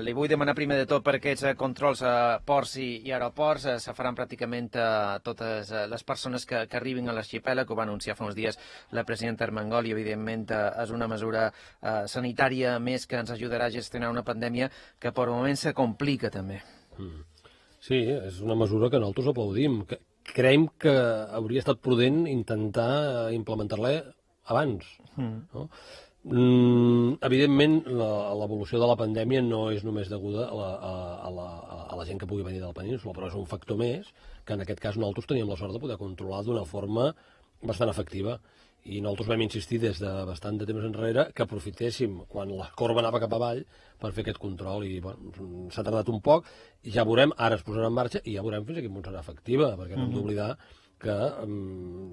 Li vull demanar primer de tot per aquests controls a ports i aeroports. Se faran pràcticament totes les persones que arribin a l'arxipèlag, que ho va anunciar fa uns dies la presidenta Armengol, i evidentment és una mesura sanitària més que ens ajudarà a gestionar una pandèmia que per moment se complica també. Sí, és una mesura que nosaltres aplaudim. Creiem que hauria estat prudent intentar implementar-la abans, no? Evidentment, l'evolució de la pandèmia no és només deguda a la gent que pugui venir de la península, però és un factor més que en aquest cas nosaltres teníem la sort de poder controlar d'una forma bastant efectiva. I nosaltres vam insistir des de bastant de temps enrere que aprofitéssim quan la corba anava cap avall per fer aquest control, i bueno, s'ha tardat un poc, i ja veurem, ara es posarà en marxa i ja veurem fins a quin punt serà efectiva, perquè no hem d'oblidar que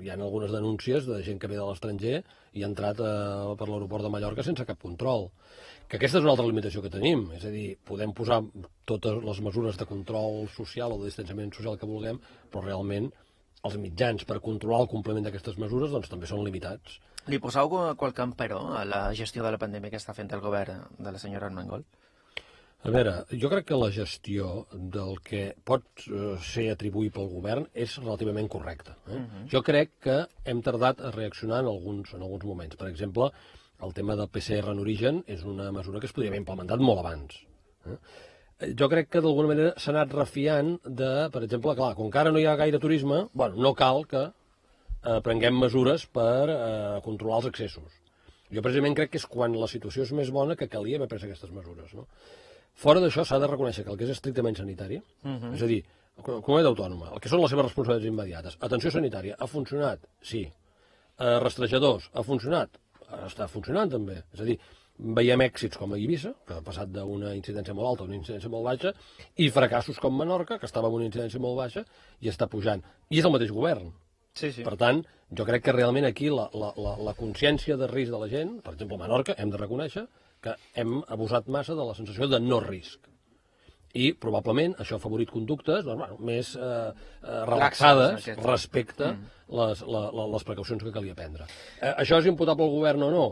hi ha algunes denúncies de gent que ve de l'estranger i ha entrat per l'aeroport de Mallorca sense cap control. Que aquesta és una altra limitació que tenim, és a dir, podem posar totes les mesures de control social o de distanciament social que vulguem, però realment els mitjans per controlar el compliment d'aquestes mesures doncs, també són limitats. Li poseu qualque emperò a la gestió de la pandèmia que està fent el govern de la senyora Armengol? A veure, jo crec que la gestió del que pot ser atribuït pel govern és relativament correcta. Jo crec que hem tardat a reaccionar en alguns moments. Per exemple, el tema del PCR en origen és una mesura que es podria haver implementat molt abans. Jo crec que d'alguna manera s'ha anat refiant de, per exemple, clar, com que ara no hi ha gaire turisme, bueno, no cal que prenguem mesures per controlar els accessos. Jo precisament crec que és quan la situació és més bona que calia haver pres aquestes mesures, no? Fora d'això, s'ha de reconèixer que el que és estrictament sanitari, és a dir, comunitat autònoma, el que són les seves responsabilitats immediates, atenció sanitària, ha funcionat? Sí. Rastrejadors, ha funcionat? Està funcionant també. És a dir, veiem èxits com a Eivissa, que ha passat d'una incidència molt alta a una incidència molt baixa, i fracassos com Menorca, que estava en una incidència molt baixa i està pujant. I és el mateix govern. Sí, sí. Per tant, jo crec que realment aquí la consciència de risc de la gent, per exemple, a Menorca, hem de reconèixer que hem abusat massa de la sensació de no risc. I probablement això ha favorit conductes més relaxades respecte les precaucions que calia prendre. Això és imputable al govern o no?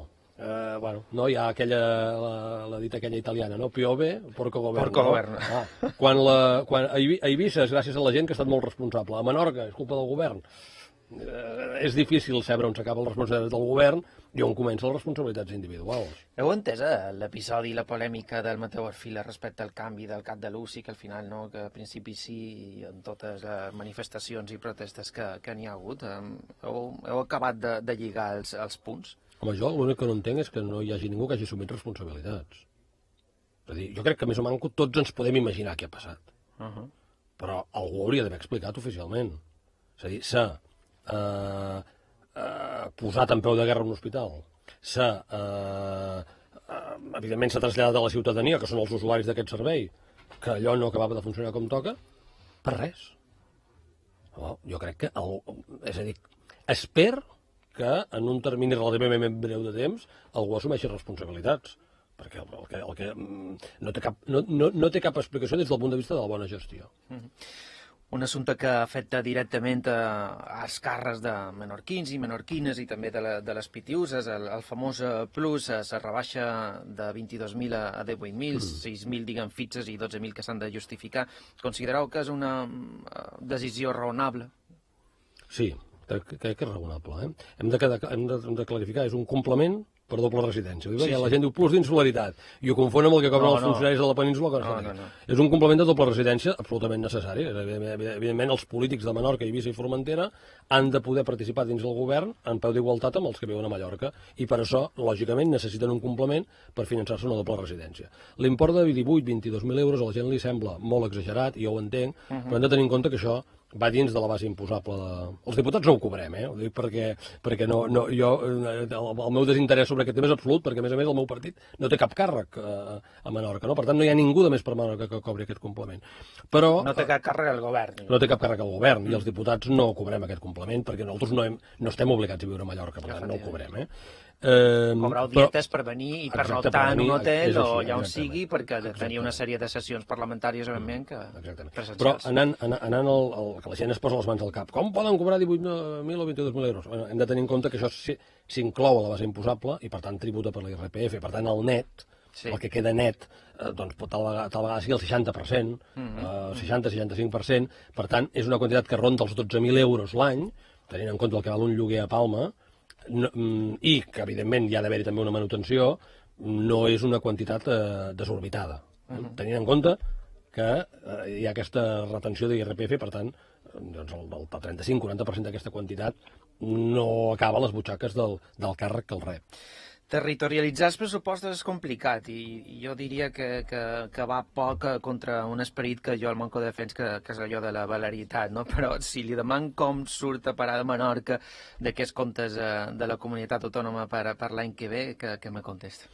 No, hi ha la dita aquella italiana, no? Piove, porco governo. Porco governo. Quan a Eivissa és gràcies a la gent que ha estat molt responsable. A Menorca és culpa del govern. És difícil saber on s'acaba la responsabilitat del govern i on comencen les responsabilitats individuals. Heu entès l'episodi i la polèmica del Mateu Arfila respecte al canvi del cap de l'UCI, que al final no, que al principi sí, i en totes les manifestacions i protestes que n'hi ha hagut? Heu acabat de lligar els punts? Home, jo l'únic que no entenc és que no hi hagi ningú que hagi assumit responsabilitats. És a dir, jo crec que més o menys tots ens podem imaginar què ha passat. Però algú hauria d'haver explicat oficialment. És a dir, s'ha posat en peu de guerra un hospital, evidentment s'ha traslladat a la ciutadania, que són els usuaris d'aquest servei, que allò no acabava de funcionar com toca, per res. Jo crec que, és a dir, espero que en un termini relativament breu de temps algú assumeixi responsabilitats, perquè el que no té cap explicació des del punt de vista de la bona gestió. Un assumpte que afecta directament als càrrecs de menorquins i menorquines i també de les pitiuses. El famós plus se rebaixa de 22.000 a 18.000, 6.000 diguem fixes i 12.000 que s'han de justificar. Considereu que és una decisió raonable? Sí, crec que és raonable. Hem de clarificar, és un complement per doble residència. La gent diu plus d'insularitat i ho confon amb el que cobren els funcionaris de la península. És un complement de doble residència absolutament necessari. Evidentment, els polítics de Menorca, Eivissa i Formentera han de poder participar dins del govern en peu d'igualtat amb els que viuen a Mallorca, i per això, lògicament, necessiten un complement per finançar-se una doble residència. L'import de 18-22.000 euros a la gent li sembla molt exagerat, i jo ho entenc, però hem de tenir en compte que això va dins de la base imposable. Els diputats no ho cobrem, ho dic perquè el meu desinterès sobre aquest tema és absolut, perquè a més el meu partit no té cap càrrec a Menorca, no? Per tant no hi ha ningú de més per Menorca que cobri aquest complement. Però no té cap càrrec al govern. No té cap càrrec al govern, i els diputats no cobrem aquest complement, perquè nosaltres no estem obligats a viure a Mallorca, per tant no ho cobrem. Cobrau dietes per venir i per notar en un hotel o allà on sigui, perquè tenia una sèrie de sessions parlamentàries que presencials. Però anant que la gent es posa les mans al cap, com poden cobrar 18.000 o 22.000 euros? Hem de tenir en compte que això s'inclou a la base imposable i per tant tributa per l'IRPF, per tant el net el que queda net doncs tal vegada sigui el 60%, 60-65%, per tant, és una quantitat que ronda els 12.000 euros l'any, tenint en compte el que val un lloguer a Palma, i que, evidentment, hi ha d'haver-hi també una manutenció, no és una quantitat desorbitada, tenint en compte que hi ha aquesta retenció d'IRPF, per tant, doncs el 35-40% d'aquesta quantitat no acaba a les butxaques del càrrec que el rep. Territorialitzar els pressupostos és complicat i jo diria que va poc contra un esperit que jo al Manco defens, que és allò de la valeritat, no? Però si li deman com surt a parar de Menorca d'aquests comptes de la comunitat autònoma per l'any que ve, que me contesta.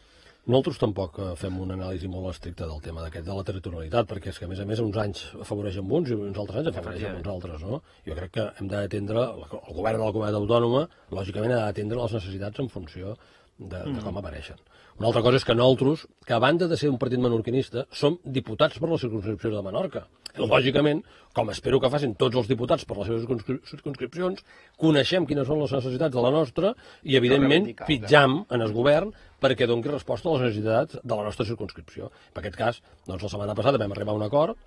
Nosaltres tampoc fem una anàlisi molt estricta del tema de la territorialitat, perquè és que, a més, uns anys afavoreix amb uns i uns altres anys afavoreix amb uns altres, no? Jo crec que hem d'atendre, el govern de la comunitat autònoma, lògicament, ha d'atendre les necessitats en funció de com apareixen. Una altra cosa és que nosaltres, que a banda de ser un partit menorquinista, som diputats per la circumscripció de Menorca. Lògicament, com espero que facin tots els diputats per les seves circumscripcions, coneixem quines són les necessitats de la nostra i, evidentment, pitjam en el govern perquè doni resposta a les necessitats de la nostra circumscripció. En aquest cas, doncs, la setmana passada vam arribar a un acord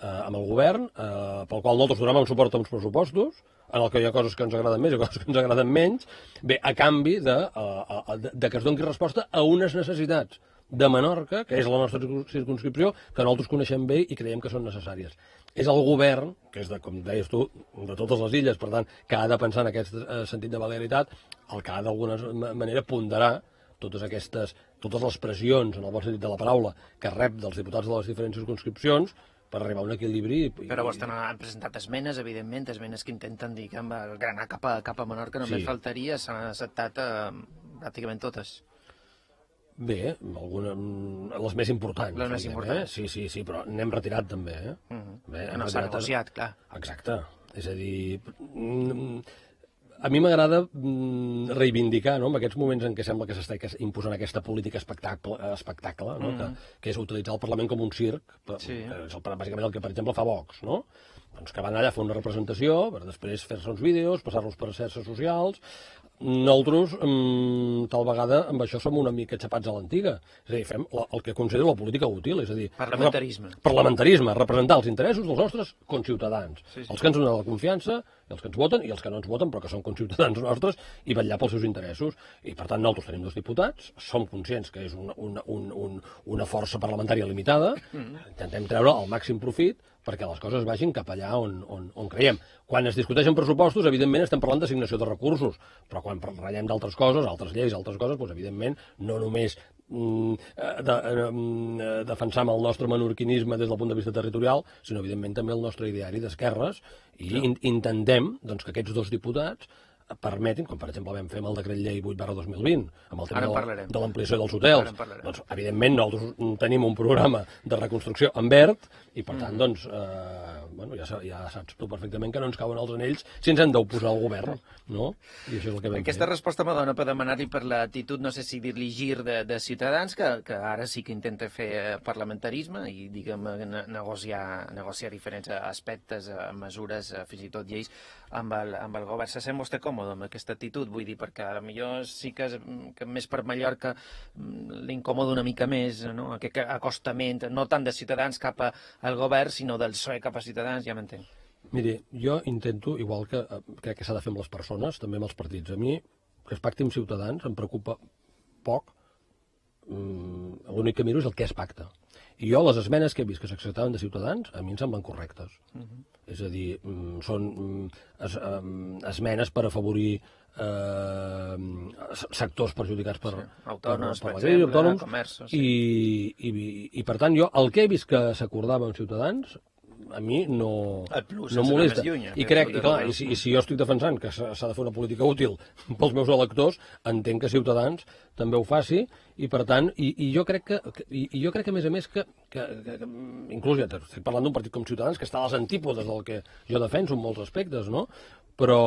amb el govern, pel qual nosaltres donem suport a uns pressupostos, en el que hi ha coses que ens agraden més i coses que ens agraden menys, bé, a canvi de que es doni resposta a unes necessitats de Menorca, que és la nostra circumscripció, que nosaltres coneixem bé i creiem que són necessàries. És el govern, que és, com deies tu, de totes les illes, per tant, que ha de pensar en aquest sentit de valeritat, el que ha d'alguna manera ponderar totes les pressions, en el bon sentit de la paraula, que rep dels diputats de les diferents circumscripcions, per arribar a un equilibri. Però vostè han presentat esmenes, evidentment, esmenes que intenten, diguem, granar cap a Menorca, només faltaria, s'han acceptat pràcticament totes. Bé, les més importants. Les més importants. Sí, però n'hem retirat també. No s'ha negociat, clar. Exacte. És a dir, a mi m'agrada reivindicar, no?, en aquests moments en què sembla que s'està imposant aquesta política espectacle, no?, que és utilitzar el Parlament com un circ, que és bàsicament el que, per exemple, fa Vox, no?, doncs que van allà a fer una representació, per després fer-se uns vídeos, passar-los per xarxes socials. Nosaltres, tal vegada, amb això som una mica xapats a l'antiga. És a dir, fem el que considero la política útil, és a dir... Parlamentarisme, representar els interessos dels nostres conciutadans. Els que ens donen la confiança, els que ens voten i els que no ens voten, però que són conciutadans nostres, i vetllar pels seus interessos. I, per tant, nosaltres tenim 2 diputats, som conscients que és una força parlamentària limitada, intentem treure el màxim profit perquè les coses vagin cap allà on creiem. Quan es discuteixen pressupostos, evidentment estem parlant d'assignació de recursos, però quan parlem d'altres coses, altres lleis, altres coses, doncs evidentment no només defensam el nostre menorquinisme des del punt de vista territorial, sinó evidentment també el nostre ideari d'esquerres i intentem doncs, que aquests 2 diputats permetin, com per exemple vam fer amb el decret llei 8/2020, amb el tema de l'ampliació dels hotels, doncs evidentment nosaltres tenim un programa de reconstrucció en verd i per tant doncs ja saps tu perfectament que no ens cauen els anells si ens hem d'oposar al govern, no? I això és el que vam fer. Aquesta resposta me dona per demanar-li per l'actitud, no sé si dir-li gir de Ciutadans, que ara sí que intenta fer parlamentarisme i diguem negociar diferents aspectes, mesures, fins i tot lleis amb el govern. Se sent vostè còmode amb aquesta actitud? Vull dir, perquè potser sí que més per Mallorca l'incomoda una mica més, no? Aquest acostament, no tant de Ciutadans cap al govern, sinó del PSOE cap a Ciutadans, ja m'entenc. Miri, jo intento, igual que crec que s'ha de fer amb les persones, també amb els partits. A mi, que es pacti amb Ciutadans, em preocupa poc. L'únic que miro és el que es pacta. I jo, les esmenes que he vist que s'acceptaven de Ciutadans, a mi em semblen correctes. És a dir, són esmenes per afavorir sectors perjudicats per autònoms, per la crisi, comerços. I per tant, jo, el que he vist que s'acordava amb Ciutadans, a mi no molesta. I crec, i clar, i si jo estic defensant que s'ha de fer una política útil pels meus electors, entenc que Ciutadans també ho faci, i per tant, i jo crec que a més, que inclús ja estic parlant d'un partit com Ciutadans, que està a les antípodes del que jo defenso en molts aspectes, no? Però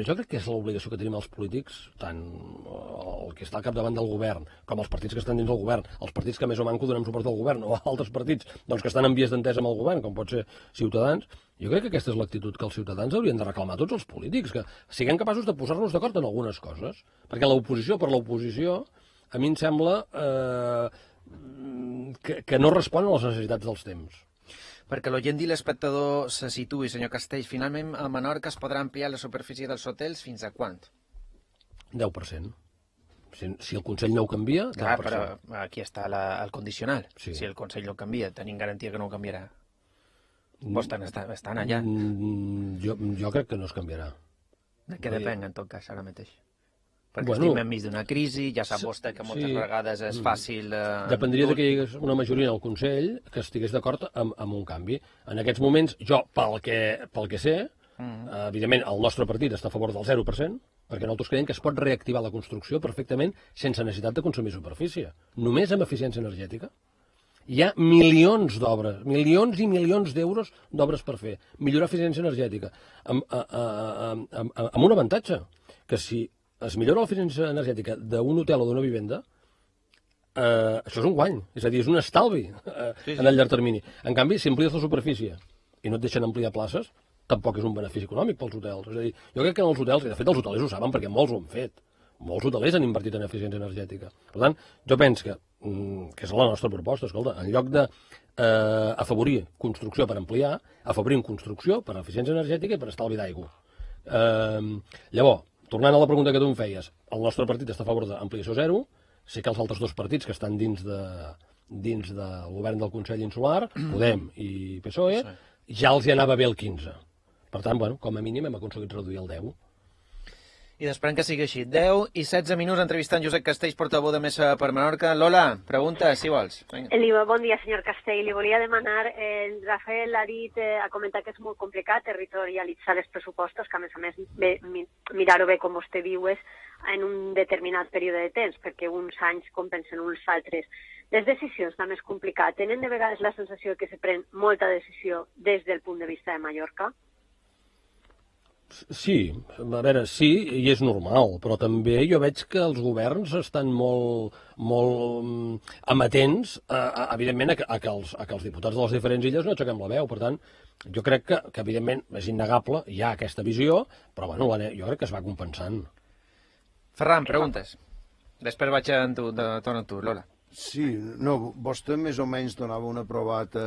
jo crec que és l'obligació que tenim els polítics, tant el que està al capdavant del govern com els partits que estan dins del govern, els partits que més o manco donem suport al govern, o altres partits doncs, que estan en vies d'entesa amb el govern, com pot ser Ciutadans. Jo crec que aquesta és l'actitud que els ciutadans haurien de reclamar a tots els polítics, que siguem capaços de posar-nos d'acord en algunes coses, perquè l'oposició per l'oposició a mi em sembla que no respon a les necessitats dels temps. Perquè l'oient i l'espectador se situï, senyor Castells, finalment a Menorca es podrà ampliar la superfície dels hotels fins a quant? 10%. Si el Consell no ho canvia, 10%. Clar, però aquí està el condicional. Sí. Si el Consell no ho canvia, tenim garantia que no ho canviarà. Vos estan allà. Jo crec que no es canviarà. De què depèn, en tot cas, ara mateix? Perquè estem enmig d'una crisi, ja sap vostè que moltes vegades és fàcil... Dependria que hi hagués una majoria en el Consell que estigués d'acord amb un canvi. En aquests moments, jo, pel que sé, evidentment, el nostre partit està a favor del 0%, perquè nosaltres creiem que es pot reactivar la construcció perfectament sense necessitat de consumir superfície. Només amb eficiència energètica. Hi ha milions d'obres, milions i milions d'euros d'obres per fer. Millorar eficiència energètica. Amb un avantatge, que si es millora l'eficiència energètica d'un hotel o d'una vivenda, això és un guany, és a dir, és un estalvi en el llarg termini. En canvi, si amplies la superfície i no et deixen ampliar places, tampoc és un benefici econòmic pels hotels. És a dir, jo crec que en els hotels, i de fet els hotelers ho saben perquè molts ho han fet, molts hotelers han invertit en eficiència energètica. Per tant, jo penso que és la nostra proposta, escolta, en lloc d'afavorir construcció per ampliar, afavorim construcció per eficiència energètica i per estalvi d'aigua. Llavors, tornant a la pregunta que tu em feies, el nostre partit està a favor d'ampliació zero, sé que els altres dos partits que estan dins del govern del Consell Insular, Podem i PSOE, ja els hi anava bé el 15. Per tant, bueno, com a mínim hem aconseguit reduir el 10. I esperem que sigui així. 10 i 16 minuts entrevistant Josep Castells, portaveu de Mesa per Menorca. Lola, pregunta, si vols. Bon dia, senyor Castell. Li volia demanar, el Rafael ha comentat que és molt complicat territorialitzar els pressupostos, que a més mirar-ho bé com vostè diu és en un determinat període de temps, perquè uns anys compensen uns altres. Les decisions també és complicat. Tenen de vegades la sensació que se pren molta decisió des del punt de vista de Mallorca? Sí, a veure, sí, i és normal, però també jo veig que els governs estan molt amatents, evidentment, a que els diputats de les diferents illes no aixequem la veu. Per tant, jo crec que evidentment, és innegable, hi ha aquesta visió, però bueno, jo crec que es va compensant. Ferran, preguntes. Després vaig a tornar a tu, Lola. Sí, no, vostè més o menys donava un aprovat a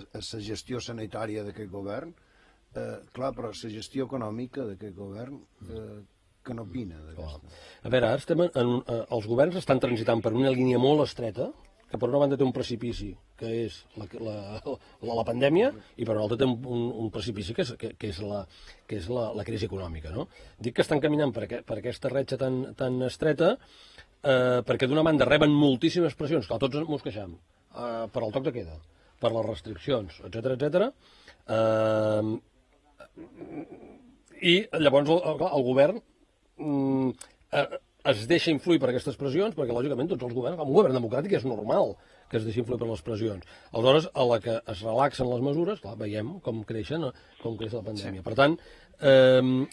la gestió sanitària d'aquest govern. Clar, però la gestió econòmica d'aquest govern, què n'opina d'aquesta? A veure, ara els governs estan transitant per una línia molt estreta, que per una banda té un precipici, que és la pandèmia, i per una altra té un precipici, que és la crisi econòmica. No? Dic que estan caminant per aquesta retxa tan estreta, perquè d'una banda reben moltíssimes pressions, que tots ens queixem, per al toc de queda, per les restriccions, etc. I llavors el govern es deixa influir per aquestes pressions, perquè lògicament tots els governs, un govern democràtic és normal que es deixi influir per les pressions. Aleshores, a la que es relaxen les mesures, clar, veiem com creix la pandèmia. Per tant,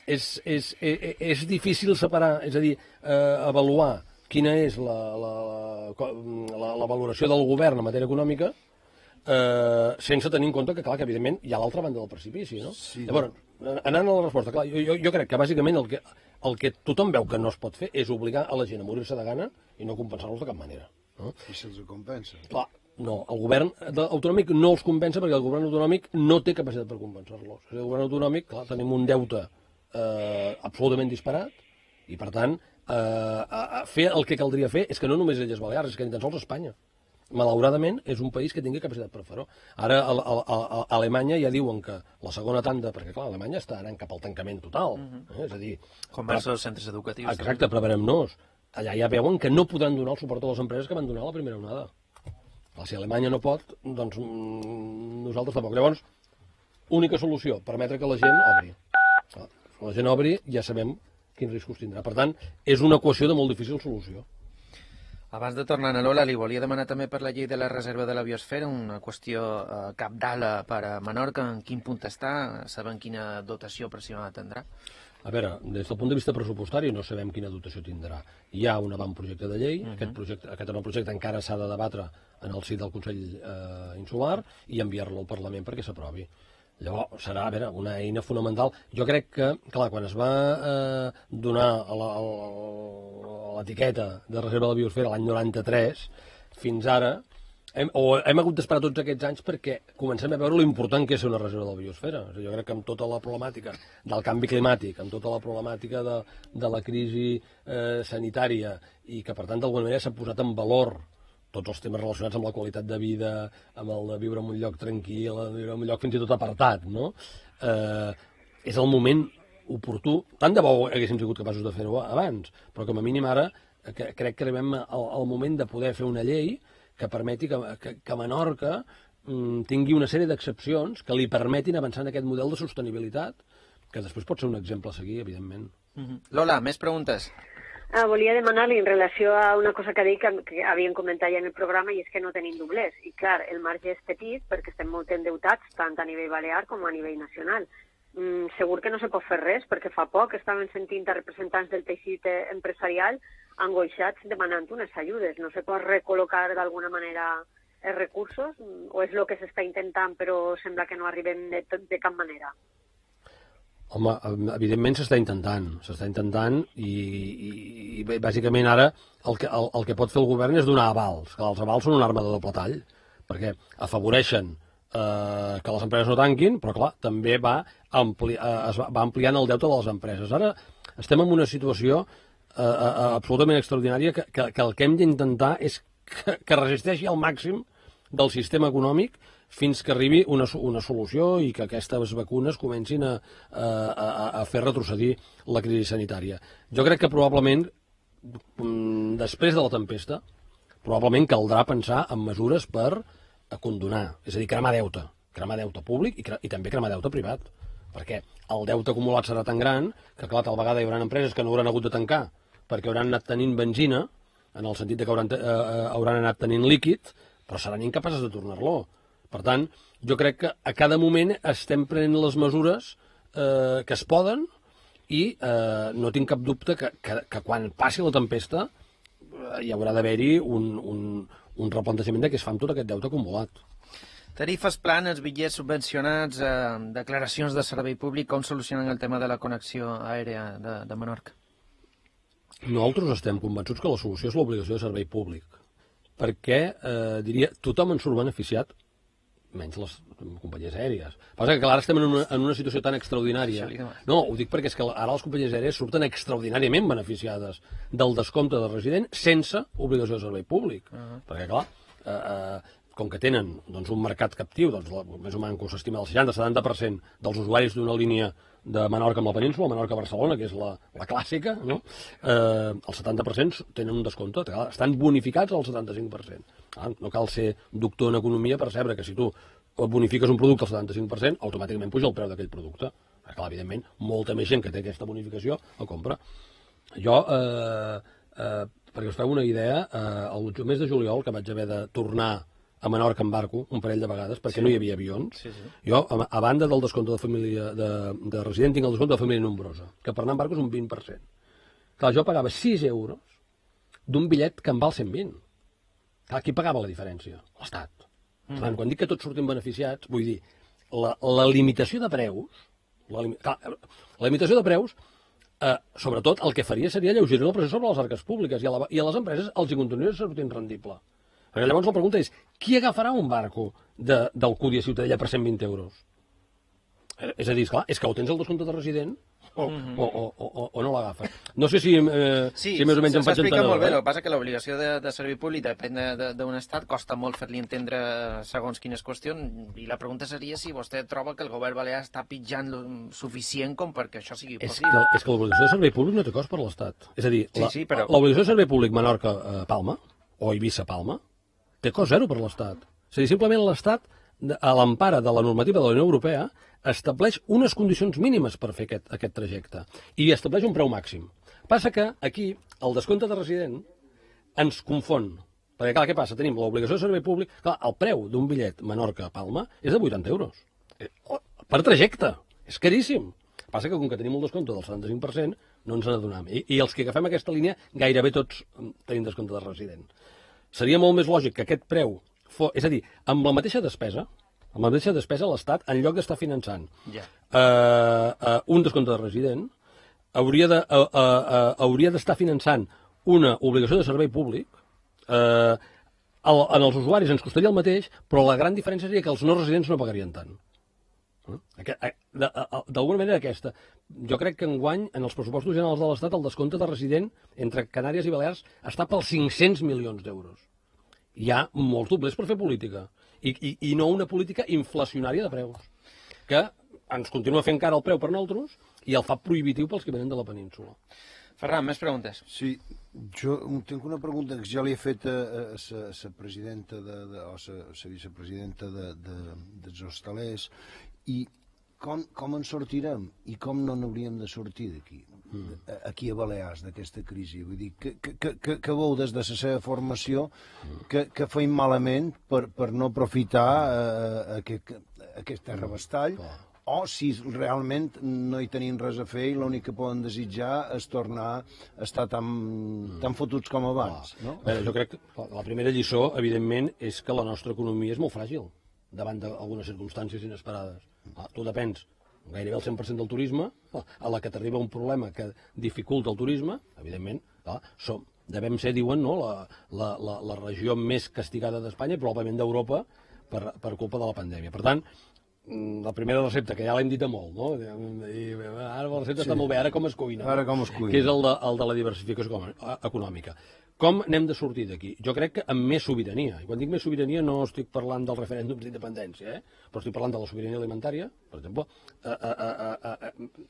és difícil separar, és a dir, avaluar quina és la valoració del govern en matèria econòmica sense tenir en compte que, clar, que evidentment hi ha l'altra banda del precipici, no? Sí. Llavors, anant a la resposta, clar, jo crec que bàsicament el que tothom veu que no es pot fer és obligar a la gent a morir-se de gana i no compensar-los de cap manera. No? I se'ls compensa? Clar, no, el govern autonòmic no els compensa perquè el govern autonòmic no té capacitat per compensar-los. El govern autonòmic, clar, tenim un deute absolutament disparat i, per tant, fer el que caldria fer és que no només Illes Balears, és que ni tan sols Espanya. Malauradament, és un país que tingui capacitat per fer-ho. Ara, a Alemanya ja diuen que la segona tanda, perquè clar, Alemanya està anant cap al tancament total, és a dir... Com van ser els centres educatius. Exacte, preparem-nos. Allà ja veuen que no podran donar el suport a les empreses que van donar la primera onada. Clar, si Alemanya no pot, doncs nosaltres tampoc. Llavors, única solució, permetre que la gent obri. Clar, si la gent obri, ja sabem quins riscos tindrà. Per tant, és una equació de molt difícil solució. Abans de tornar a Lola, li volia demanar també per la llei de la reserva de la biosfera, una qüestió cabdal per a Menorca, en quin punt està, saben quina dotació aproximada tindrà? A veure, des del punt de vista pressupostari no sabem quina dotació tindrà. Hi ha un avantprojecte de llei, aquest avantprojecte encara s'ha de debatre en el si del Consell Insular i enviar-lo al Parlament perquè s'aprovi. Llavors, serà, a veure, una eina fonamental. Jo crec que, clar, quan es va donar l'etiqueta de reserva de la biosfera l'any 93, fins ara, hem hagut d'esperar tots aquests anys perquè comencem a veure l'important que és ser una reserva de la biosfera. Jo crec que amb tota la problemàtica del canvi climàtic, amb tota la problemàtica de la crisi sanitària i que, per tant, d'alguna manera s'ha posat en valor tots els temes relacionats amb la qualitat de vida, amb el de viure en un lloc tranquil, de viure en un lloc fins i tot apartat, no? És el moment oportú. Tant de bo haguéssim sigut capaços de fer-ho abans, però com a mínim ara crec que arribem al moment de poder fer una llei que permeti que Menorca tingui una sèrie d'excepcions que li permetin avançar en aquest model de sostenibilitat, que després pot ser un exemple a seguir, evidentment. Lola, més preguntes? Volia demanar-li en relació a una cosa que ha dit que havien comentat ja en el programa, i és que no tenim doblers. I clar, el marge és petit perquè estem molt endeutats, tant a nivell balear com a nivell nacional. Segur que no se pot fer res, perquè fa poc estaven sentint a representants del teixit empresarial angoixats demanant unes ajudes. No se pot recol·locar d'alguna manera els recursos, o és el que s'està intentant però sembla que no arribem de cap manera? Home, evidentment s'està intentant i bàsicament ara el que pot fer el govern és donar avals, que els avals són una arma de doble tall, perquè afavoreixen que les empreses no tanquin, però clar, també va ampliant el deute de les empreses. Ara estem en una situació absolutament extraordinària que el que hem d'intentar és que resisteixi al màxim del sistema econòmic fins que arribi una solució i que aquestes vacunes comencin a fer retrocedir la crisi sanitària. Jo crec que probablement, després de la tempesta, probablement caldrà pensar en mesures per condonar, és a dir, cremar deute públic i també cremar deute privat, perquè el deute acumulat serà tan gran que, clar, tal vegada hi haurà empreses que no hauran hagut de tancar perquè hauran anat tenint benzina, en el sentit que hauran anat tenint líquid, però seran incapaces de tornar-lo. Per tant, jo crec que a cada moment estem prenent les mesures que es poden i no tinc cap dubte que quan passi la tempesta hi haurà d'haver-hi un replantejament de què es fa amb tot aquest deute acumulat. Tarifes planes, bitllets subvencionats, declaracions de servei públic, com solucionen el tema de la connexió aèria de Menorca? Nosaltres estem convençuts que la solució és l'obligació de servei públic, perquè, diria, tothom en surt beneficiat, menys les companyies aèries. Passa que ara estem en una situació tan extraordinària. No, ho dic perquè és que ara les companyies aèries surten extraordinàriament beneficiades del descompte de resident sense obligació de servei públic. Perquè, clar, com que tenen un mercat captiu, més o menys s'estima el 60-70% dels usuaris d'una línia de Menorca amb la península, Menorca-Barcelona, que és la clàssica, no? El 70% tenen un descompte, estan bonificats al 75%. No cal ser doctor en economia per saber que si tu bonifiques un producte al 75%, automàticament puja el preu d'aquell producte. Clar, evidentment, molta més gent que té aquesta bonificació el compra. Jo, perquè us feu una idea, el mes de juliol, que vaig haver de tornar a Menorca en barco un parell de vegades, perquè no hi havia avions. Jo, a banda del descompte de família de resident, tinc el descompte de família nombrosa, que per anar en barco és un 20%. Clar, jo pagava 6 euros d'un bitllet que en val 120. Clar, qui pagava la diferència? L'Estat. Quan dic que tots surten beneficiats, vull dir, la limitació de preus, la limitació de preus, sobretot el que faria seria alleugerir la pressió sobre les arques públiques i a les empreses els hi continuaria sortint rendible. Perquè llavors la pregunta és, qui agafarà un barco del Cudi a Ciutadella per 120 euros? És a dir, esclar, és que o tens el descompte de resident o no l'agafes. No sé si més o menys em faig entendre. Molt bé, el que passa que l'obligació de servei públic depèn d'un estat, costa molt fer-li entendre segons quines qüestions, i la pregunta seria si vostè troba que el govern balear està pitjant suficient com perquè això sigui possible. És que l'obligació de servei públic no té cost per l'Estat. És a dir, l'obligació de servei públic Menorca-Palma o Eivissa-Palma té cost zero per l'Estat. És a dir, simplement l'Estat, a l'empara de la normativa de la Unió Europea, estableix unes condicions mínimes per fer aquest trajecte i estableix un preu màxim. Passa que aquí el descompte de resident ens confon. Perquè, clar, què passa? Tenim l'obligació de servei públic. Clar, el preu d'un bitllet Menorca-Palma és de 80 euros. Per trajecte. És caríssim. Passa que com que tenim el descompte del 75%, no ens n'adonem. I els que agafem aquesta línia gairebé tots tenim descompte de resident. Seria molt més lògic que aquest preu fos... És a dir, amb la mateixa despesa, amb la mateixa despesa, l'Estat, en lloc d'estar finançant un descompte de resident, hauria d'estar finançant una obligació de servei públic. En els usuaris ens costaria el mateix, però la gran diferència seria que els no residents no pagarien tant. D'alguna manera aquesta. Jo crec que enguany, en els pressupostos generals de l'Estat, el descompte de resident entre Canàries i Balears està pels 500 milions d'euros. Hi ha molts doblers per fer política. I no una política inflacionària de preus, que ens continua fent cara el preu per nosaltres i el fa prohibitiu pels que venen de la península. Ferran, més preguntes? Sí, jo tinc una pregunta que ja li he fet a la presidenta o la vicepresidenta dels hostalers, i com en sortirem i com no n'hauríem de sortir d'aquí, aquí a Balears, d'aquesta crisi? Vull dir, que veu des de la seva formació que feim malament per no aprofitar aquest terrabastall, o si realment no hi tenim res a fer i l'únic que poden desitjar és tornar a estar tan fotuts com abans. No? A veure, jo crec que la primera lliçó, evidentment, és que la nostra economia és molt fràgil davant d'algunes circumstàncies inesperades. Tu depens gairebé el 100% del turisme, a la que t'arriba un problema que dificulta el turisme, evidentment, devem ser, diuen, la regió més castigada d'Espanya i probablement d'Europa per culpa de la pandèmia. Per tant, la primera recepta, que ja l'hem dit a molt, no? Ara la recepta està molt bé, ara com es cuina. Ara com es cuina. Que és el de la diversificació econòmica. Com n'hem de sortir d'aquí? Jo crec que amb més sobirania. I quan dic més sobirania no estic parlant dels referèndums d'independència, però estic parlant de la sobirania alimentària, per exemple.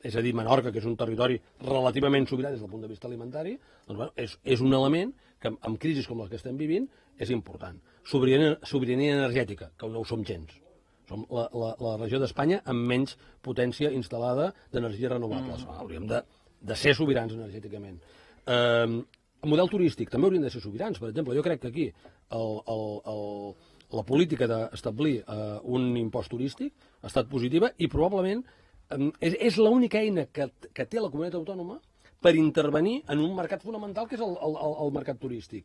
És a dir, Menorca, que és un territori relativament sobirà des del punt de vista alimentari, doncs, és un element que amb crisis com les que estem vivint és important. Sobirania energètica, que no ho som gens. Som la regió d'Espanya amb menys potència instal·lada d'energies renovables. Hauríem de ser sobirans energèticament. El model turístic també hauríem de ser sobirans. Per exemple, jo crec que aquí la política d'establir un impost turístic ha estat positiva i probablement és l'única eina que té la comunitat autònoma per intervenir en un mercat fonamental que és el mercat turístic.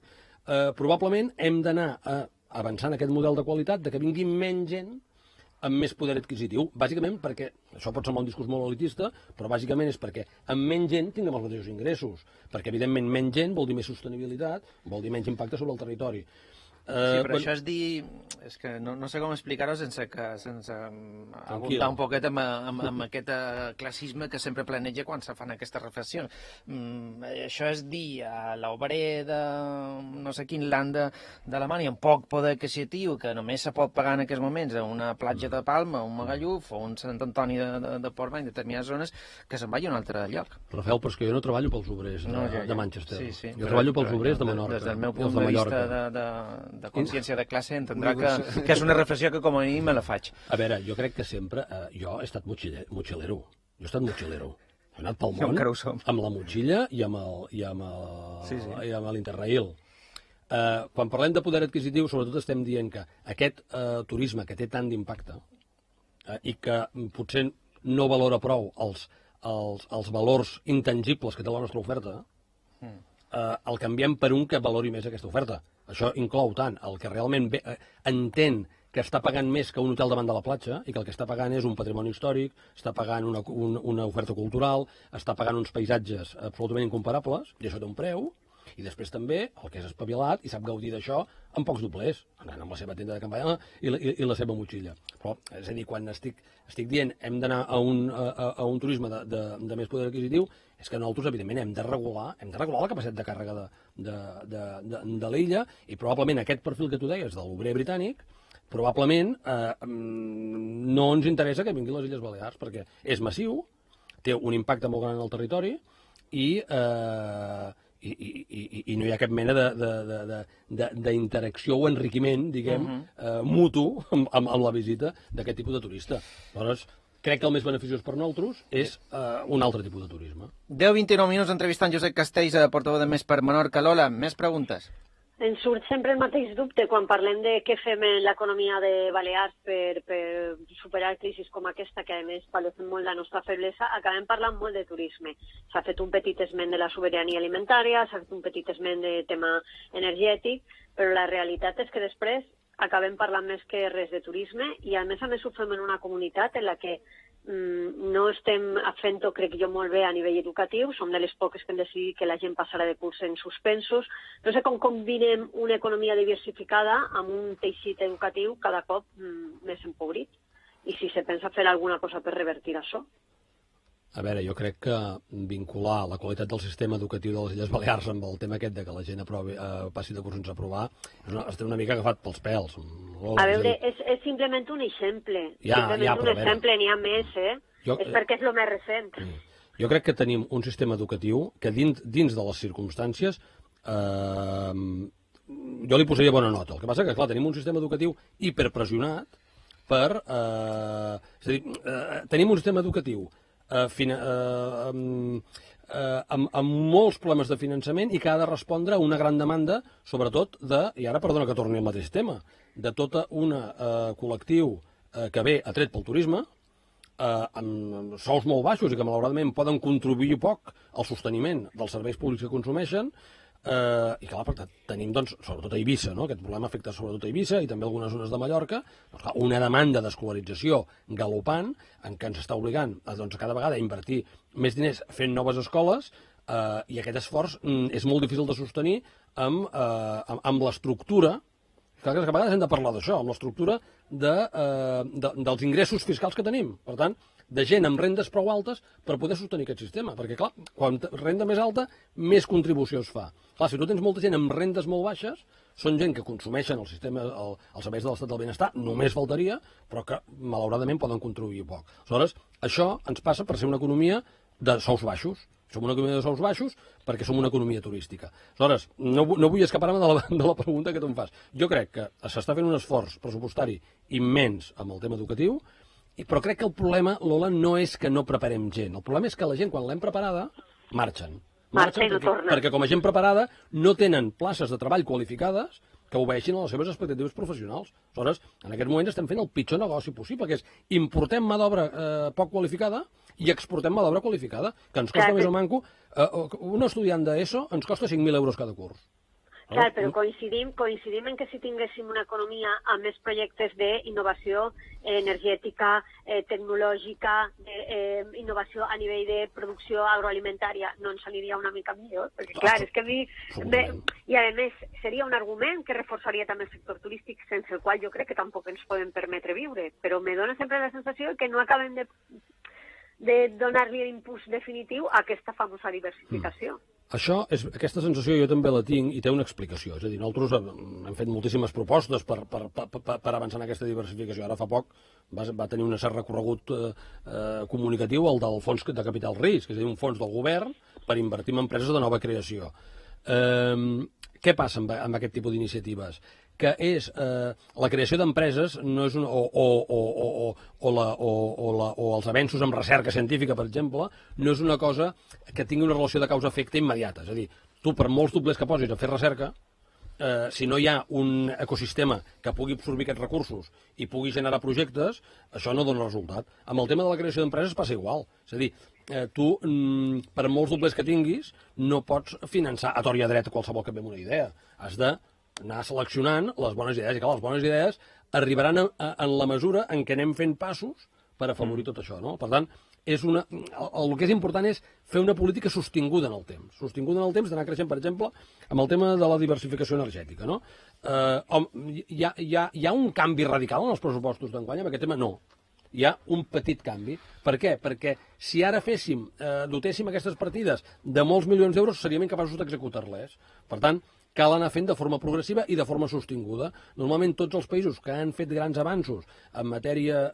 Probablement hem d'anar avançant aquest model de qualitat, de que vingui menys gent amb més poder adquisitiu, bàsicament perquè, això pot semblar un discurs molt elitista, però bàsicament és perquè amb menys gent tinguem els mateixos ingressos, perquè evidentment menys gent vol dir més sostenibilitat, vol dir menys impacte sobre el territori. Sí, però això és dir... És que no sé com explicar-ho sense abundar un poquet amb aquest classisme que sempre planeja quan se fan aquestes reflexions. Això és dir a l'obrer de no sé quin land d'Alemanya amb poc poder adquisitiu, que només se pot pagar en aquests moments a una platja de Palma, un Magalluf o un Sant Antoni de Portmany, en determinades zones, que se'n vagi a un altre lloc. Rafael, però és que jo no treballo pels obrers de Manchester. Sí. Jo treballo pels obrers de Menorca. Des del meu punt de vista de consciència de classe entendrà que és una reflexió que com a mi me la faig. A veure, jo crec que sempre... Jo he estat motxilero. Jo he estat motxilero. He anat pel món amb la motxilla i amb l'Interrail. Quan parlem de poder adquisitiu, sobretot estem dient que aquest turisme que té tant d'impacte i que potser no valora prou els valors intangibles que té la nostra oferta, el canviem per un que valori més aquesta oferta. Això inclou tant el que realment entén que està pagant més que un hotel davant de la platja i que el que està pagant és un patrimoni històric, està pagant una oferta cultural, està pagant uns paisatges absolutament incomparables, i això té un preu, i després també el que és espavilat i sap gaudir d'això amb pocs doblers, anant amb la seva tenda de campanya i la seva motxilla. Però, és a dir, quan estic dient hem d'anar a un turisme de més poder adquisitiu, és que nosaltres, evidentment, hem de regular la capacitat de càrrega de l'illa, i probablement aquest perfil que tu deies de l'obrer britànic, probablement no ens interessa que vinguin les Illes Balears, perquè és massiu, té un impacte molt gran en el territori, i no hi ha cap mena d'interacció o enriquiment, diguem, mutu amb la visita d'aquest tipus de turista. Aleshores, crec que el més beneficiós per nosaltres és un altre tipus de turisme. 10-29 minuts entrevistant Josep Castells, portaveu de Més per Menorca. Lola, més preguntes? Ens surt sempre el mateix dubte quan parlem de què fem en l'economia de Balears per superar crisis com aquesta, que a més palesen molt la nostra feblesa. Acabem parlant molt de turisme. S'ha fet un petit esment de la sobirania alimentària, s'ha fet un petit esment de tema energètic, però la realitat és que després acabem parlant més que res de turisme i a més ho fem en una comunitat en la que no estem fent-ho, crec jo, molt bé a nivell educatiu, som de les poques que hem decidit que la gent passarà de curs en suspensos. No sé com combinem una economia diversificada amb un teixit educatiu cada cop més empobrit i si se pensa fer alguna cosa per revertir això. A veure, jo crec que vincular la qualitat del sistema educatiu de les Illes Balears amb el tema aquest de que la gent passi de curs sense aprovar està una mica agafat pels pèls. A veure, és simplement un exemple. Simplement un exemple, n'hi ha més, és perquè és el més recent. Jo crec que tenim un sistema educatiu que dins de les circumstàncies jo li posaria bona nota. El que passa que, clar, tenim un sistema educatiu hiperpressionat per... És a dir, tenim un sistema educatiu amb molts problemes de finançament i que ha de respondre a una gran demanda, sobretot i ara perdona que torni al mateix tema, de tota una col·lectiu que ve atret pel turisme, amb sous molt baixos i que malauradament poden contribuir poc al sosteniment dels serveis públics que consumeixen, i clar, tenim doncs, sobretot a Eivissa, no? Aquest problema afecta sobretot a Eivissa i també algunes zones de Mallorca, doncs, clar, una demanda d'escolarització galopant en què ens està obligant doncs, cada vegada a invertir més diners fent noves escoles i aquest esforç és molt difícil de sostenir amb l'estructura, que a vegades hem de parlar d'això, amb l'estructura dels ingressos fiscals que tenim. Per tant, de gent amb rendes prou altes per poder sostenir aquest sistema. Perquè, clar, quan renda més alta, més contribució es fa. Clar, si tu tens molta gent amb rendes molt baixes, són gent que consumeixen el sistema, els serveis de l'estat del benestar, només faltaria, però que, malauradament, poden contribuir poc. Aleshores, això ens passa per ser una economia de sous baixos. Som una economia de sous baixos perquè som una economia turística. Aleshores, no vull escapar-me de la pregunta que tu em fas. Jo crec que s'està fent un esforç pressupostari immens amb el tema educatiu, però crec que el problema, Lola, no és que no preparem gent. El problema és que la gent, quan l'hem preparada, marxen. Marxen perquè com a gent preparada no tenen places de treball qualificades que obeeixin a les seves expectatives professionals. Aleshores, en aquest moment estem fent el pitjor negoci possible, que és importem mà d'obra poc qualificada i exportem mà d'obra qualificada, que ens costa més o manco. Un estudiant d'ESO ens costa 5.000 euros cada curs. Clar, però coincidim en que si tinguéssim una economia amb més projectes d'innovació energètica, tecnològica, innovació a nivell de producció agroalimentària, no ens aniria una mica millor? Perquè, clar, és que a mi... I, a més, seria un argument que reforçaria també el sector turístic, sense el qual jo crec que tampoc ens podem permetre viure, però me dona sempre la sensació que no acabem de donar-li l'impuls definitiu a aquesta famosa diversificació. Aquesta sensació jo també la tinc i té una explicació. És a dir, nosaltres hem fet moltíssimes propostes per avançar en aquesta diversificació. Ara fa poc va tenir un cert recorregut comunicatiu el del fons de capital risc, és a dir, un fons del govern per invertir en empreses de nova creació. Què passa amb aquest tipus d'iniciatives? Que és la creació d'empreses no és o els avenços en recerca científica, per exemple, no és una cosa que tingui una relació de causa-efecte immediata. És a dir, tu per molts doblers que posis a fer recerca, si no hi ha un ecosistema que pugui absorbir aquests recursos i pugui generar projectes, això no dona resultat. Amb el tema de la creació d'empreses passa igual. És a dir, tu, per molts doblers que tinguis, no pots finançar a tort i a dret qualsevol que ve amb una idea. Has d'anar seleccionant les bones idees. I clar, les bones idees arribaran en la mesura en què anem fent passos per afavorir tot això, no? Per tant, el que és important és fer una política sostinguda en el temps. Sostinguda en el temps d'anar creixent, per exemple, amb el tema de la diversificació energètica, no? Hi ha un canvi radical en els pressupostos d'enguany amb aquest tema? No. Hi ha un petit canvi. Per què? Perquè si ara dotéssim aquestes partides de molts milions d'euros, seríem incapaços d'executar-les. Per tant, cal anar fent de forma progressiva i de forma sostinguda. Normalment tots els països que han fet grans avanços en matèria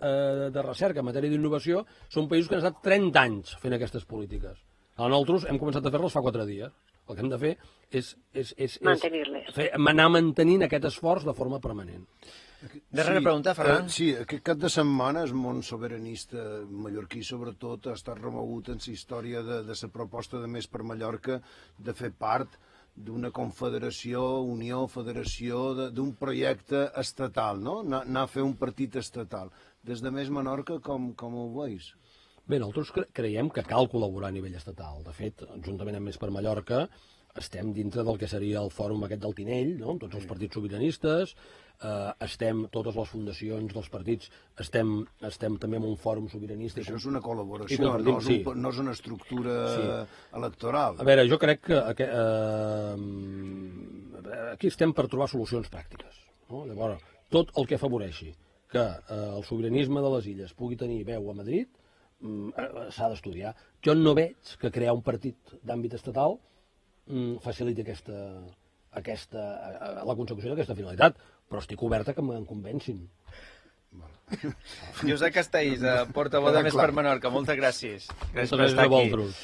de recerca, en matèria d'innovació, són països que han estat 30 anys fent aquestes polítiques. Nosaltres hem començat a fer-les fa 4 dies. El que hem de fer és anar mantenint aquest esforç de forma permanent. Darrera pregunta, Ferran. Sí, aquest cap de setmana el món sobiranista mallorquí, sobretot, ha estat remogut en la història de la proposta de Més per Mallorca de fer part d'una confederació, unió, federació, d'un projecte estatal, no? Anar a fer un partit estatal. Des de Més Menorca, com ho veus? Bé, nosaltres creiem que cal col·laborar a nivell estatal. De fet, juntament amb Més per Mallorca, estem dintre del que seria el fòrum aquest del Tinell, no? Amb tots els partits sobiranistes, totes les fundacions dels partits, estem també en un fòrum sobiranista. Això és una col·laboració, no és una estructura electoral. A veure, jo crec que aquí estem per trobar solucions pràctiques. No? Llavors, tot el que afavoreixi que el sobiranisme de les illes pugui tenir veu a Madrid s'ha d'estudiar. Jo no veig que crear un partit d'àmbit estatal faciliti la consecució d'aquesta finalitat, però estic oberta que me'n convencin. Josep Castells, portaveu de Més per Menorca, moltes gràcies. Gràcies per estar aquí.